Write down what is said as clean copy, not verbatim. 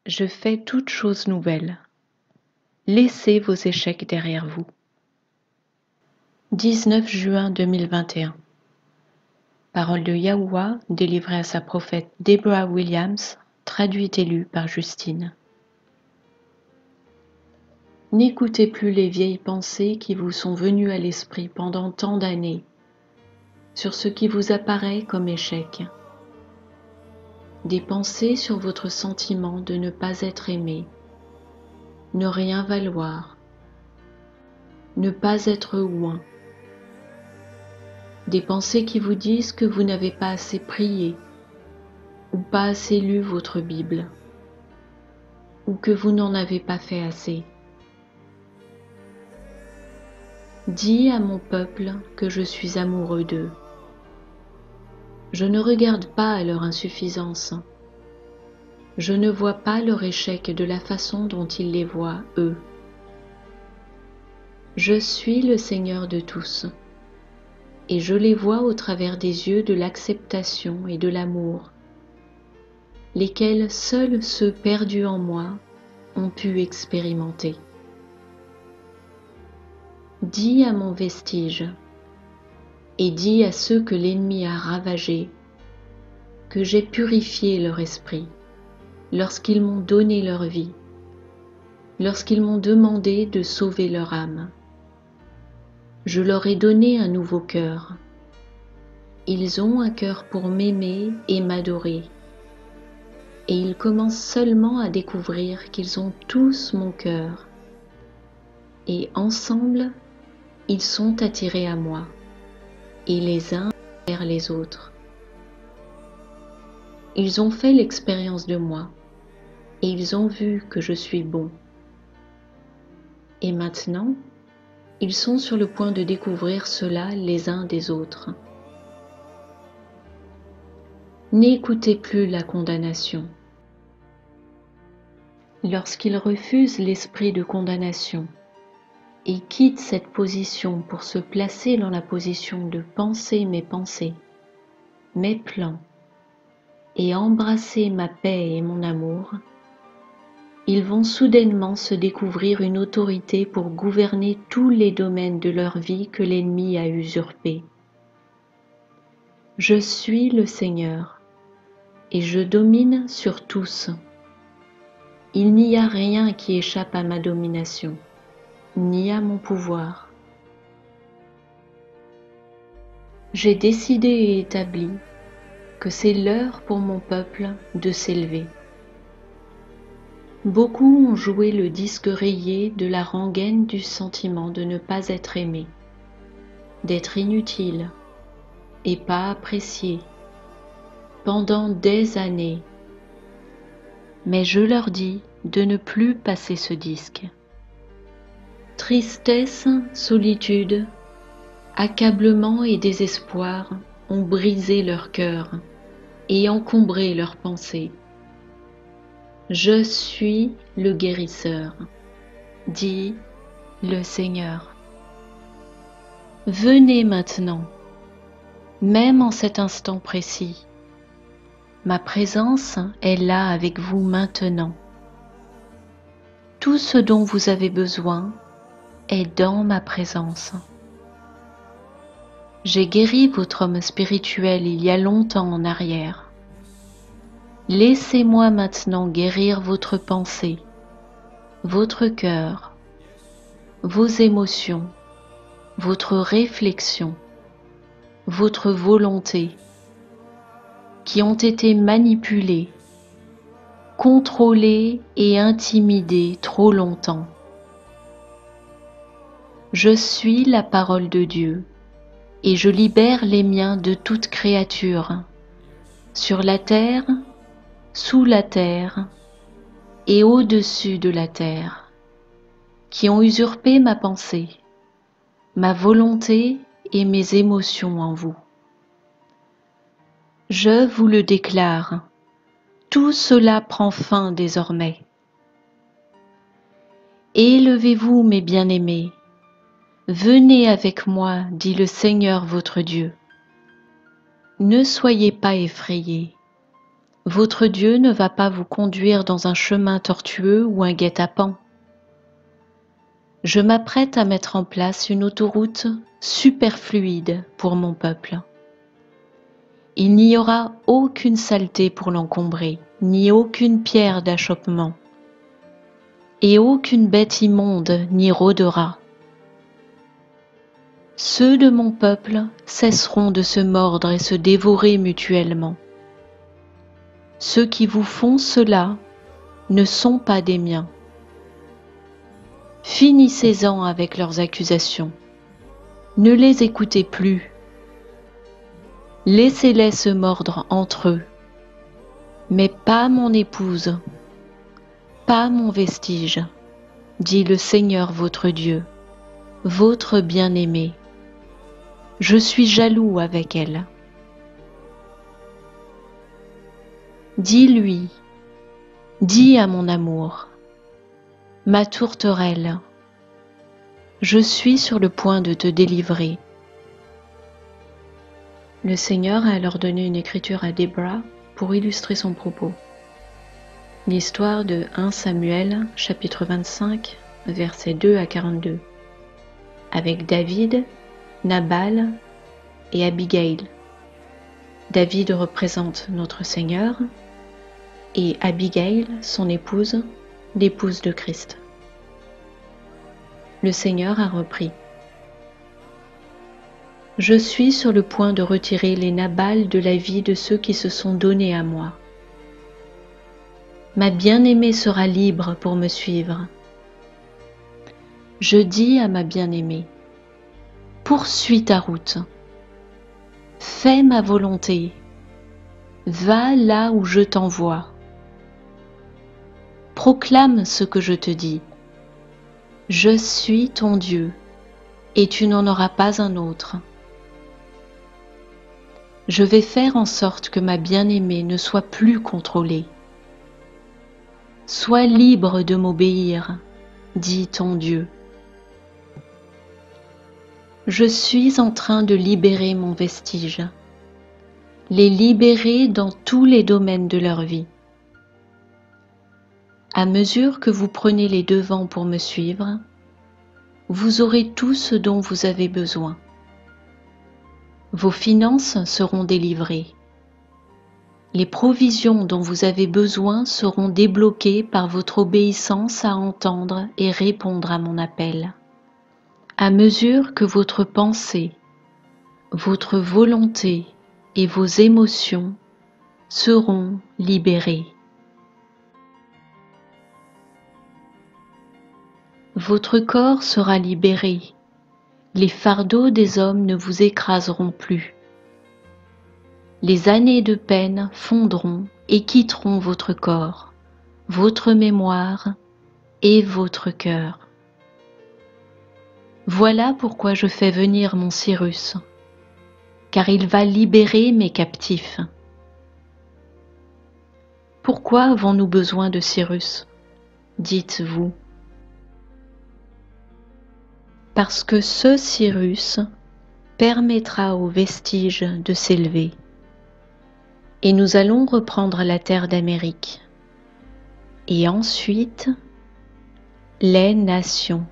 Je fais toute chose nouvelle. Laissez vos échecs derrière vous. 19 juin 2021. Parole de Yahuwah délivrée à sa prophète Deborah Williams, traduite et lue par Justine. N'écoutez plus les vieilles pensées qui vous sont venues à l'esprit pendant tant d'années, sur ce qui vous apparaît comme échec. Des pensées sur votre sentiment de ne pas être aimé, ne rien valoir, ne pas être oint. Des pensées qui vous disent que vous n'avez pas assez prié, ou pas assez lu votre Bible, ou que vous n'en avez pas fait assez. Dis à mon peuple que je suis amoureux d'eux. Je ne regarde pas à leur insuffisance. Je ne vois pas leur échec de la façon dont ils les voient, eux. Je suis le Seigneur de tous, et je les vois au travers des yeux de l'acceptation et de l'amour, lesquels seuls ceux perdus en moi ont pu expérimenter. Dis à mon vestige, et dis à ceux que l'ennemi a ravagés, que j'ai purifié leur esprit, lorsqu'ils m'ont donné leur vie, lorsqu'ils m'ont demandé de sauver leur âme. Je leur ai donné un nouveau cœur. Ils ont un cœur pour m'aimer et m'adorer, et ils commencent seulement à découvrir qu'ils ont tous mon cœur, et ensemble, ils sont attirés à moi, et les uns vers les autres. Ils ont fait l'expérience de moi, et ils ont vu que je suis bon. Et maintenant, ils sont sur le point de découvrir cela les uns des autres. N'écoutez plus la condamnation. Lorsqu'ils refusent l'esprit de condamnation et quittent cette position pour se placer dans la position de penser mes pensées, mes plans, et embrasser ma paix et mon amour, ils vont soudainement se découvrir une autorité pour gouverner tous les domaines de leur vie que l'ennemi a usurpés. Je suis le Seigneur, et je domine sur tous. Il n'y a rien qui échappe à ma domination, ni à mon pouvoir. J'ai décidé et établi que c'est l'heure pour mon peuple de s'élever. Beaucoup ont joué le disque rayé de la rengaine du sentiment de ne pas être aimé, d'être inutile et pas apprécié pendant des années. Mais je leur dis de ne plus passer ce disque. Tristesse, solitude, accablement et désespoir ont brisé leur cœur et encombré leurs pensées. Je suis le guérisseur, dit le Seigneur. Venez maintenant, même en cet instant précis. Ma présence est là avec vous maintenant. Tout ce dont vous avez besoin est dans ma présence. J'ai guéri votre homme spirituel il y a longtemps en arrière. Laissez-moi maintenant guérir votre pensée, votre cœur, vos émotions, votre réflexion, votre volonté, qui ont été manipulées, contrôlées et intimidées trop longtemps. Je suis la parole de Dieu, et je libère les miens de toute créature, sur la terre, sous la terre et au-dessus de la terre, qui ont usurpé ma pensée, ma volonté et mes émotions en vous. Je vous le déclare, tout cela prend fin désormais. Élevez-vous, mes bien-aimés, venez avec moi, dit le Seigneur votre Dieu. Ne soyez pas effrayés, Votre Dieu ne va pas vous conduire dans un chemin tortueux ou un guet-apens. Je m'apprête à mettre en place une autoroute superfluide pour mon peuple. Il n'y aura aucune saleté pour l'encombrer, ni aucune pierre d'achoppement, et aucune bête immonde n'y rôdera. Ceux de mon peuple cesseront de se mordre et se dévorer mutuellement. Ceux qui vous font cela ne sont pas des miens. Finissez-en avec leurs accusations. Ne les écoutez plus. Laissez-les se mordre entre eux. Mais pas mon épouse, pas mon vestige, dit le Seigneur votre Dieu, votre bien-aimée. Je suis jaloux avec elle. Dis-lui, dis à mon amour, ma tourterelle, je suis sur le point de te délivrer. Le Seigneur a alors donné une écriture à Déborah pour illustrer son propos. L'histoire de 1 Samuel, chapitre 25, versets 2 à 42, avec David, Nabal et Abigail. David représente notre Seigneur et Abigail, son épouse, l'épouse de Christ. Le Seigneur a repris. Je suis sur le point de retirer les Nabals de la vie de ceux qui se sont donnés à moi. Ma bien-aimée sera libre pour me suivre. Je dis à ma bien-aimée, poursuis ta route, fais ma volonté, va là où je t'envoie. Proclame ce que je te dis. Je suis ton Dieu, et tu n'en auras pas un autre. Je vais faire en sorte que ma bien-aimée ne soit plus contrôlée. Sois libre de m'obéir, dit ton Dieu. Je suis en train de libérer mon vestige, les libérer dans tous les domaines de leur vie. À mesure que vous prenez les devants pour me suivre, vous aurez tout ce dont vous avez besoin. Vos finances seront délivrées. Les provisions dont vous avez besoin seront débloquées par votre obéissance à entendre et répondre à mon appel. À mesure que votre pensée, votre volonté et vos émotions seront libérées. Votre corps sera libéré. Les fardeaux des hommes ne vous écraseront plus. Les années de peine fondront et quitteront votre corps, votre mémoire et votre cœur. Voilà pourquoi je fais venir mon Cyrus, car il va libérer mes captifs. Pourquoi avons-nous besoin de Cyrus, dites-vous? Parce que ce Cyrus permettra aux vestiges de s'élever. Et nous allons reprendre la terre d'Amérique. Et ensuite, les nations.